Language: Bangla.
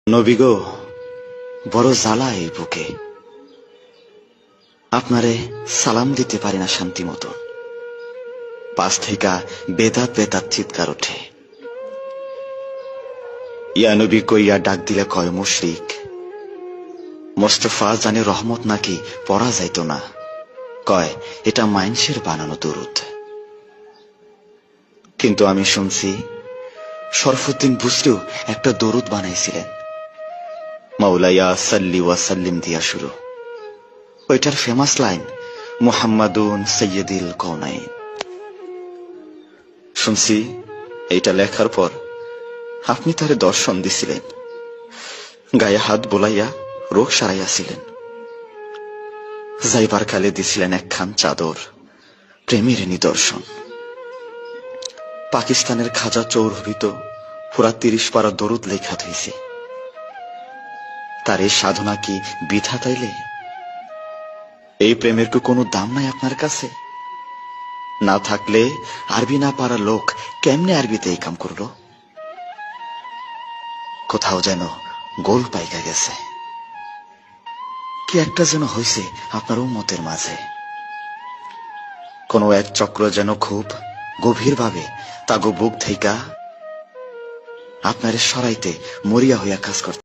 নবী গো, বড় জ্বালা এই বুকে। আপনারে সালাম দিতে পারি না শান্তি মতো। পাশ থেকে বেদাত বেদাত চিৎকার ওঠে। ইয়া নবী কইয়া ডাক দিলে কয় মুশরিক। মোস্তফা জানে রহমত নাকি পড়া যাইত না, কয় এটা মাইনসের বানানো দরুদ। কিন্তু আমি শুনছি শরফুদ্দিন বুসরিও একটা দরুদ বানাইছিলেন, মাওলায়া সাল্লি ওয়া সাল্লিম দিয়া শুরু। ওইটার ফেমাস লাইন মুহাম্মাদুন সাইয়্যিদুল কওনাইন। শুনছি এইটা লেখার পর আপনি তারে দর্শন দিছিলেন, গায়ে হাত বোলাইয়া রোগ সারাইয়াছিলেন। যাইবার কালে দিছিলেন একখান চাদর, প্রেমের নিদর্শন। পাকিস্তানের খাজা চৌরভিত পুরা 30 পারা দরুদ লেখা থইছে। তার এই সাধনা কি বৃথা তাইলে? এই প্রেমের কি কোনো দাম নাই আপনার কাছে? না থাকলে আরবি না পারা লোক কেমনে আরবিতে এই কাম করলো? কোথাও যেন গোল পাইকা গেছে। কি একটা যেন হইছে আপনার উম্মতের মাঝে। কোন এক চক্র যেন খুব গভীরভাবে তাগো বুক থেইকা আপনারে সরাইতে মরিয়া হইয়া কাজ করতে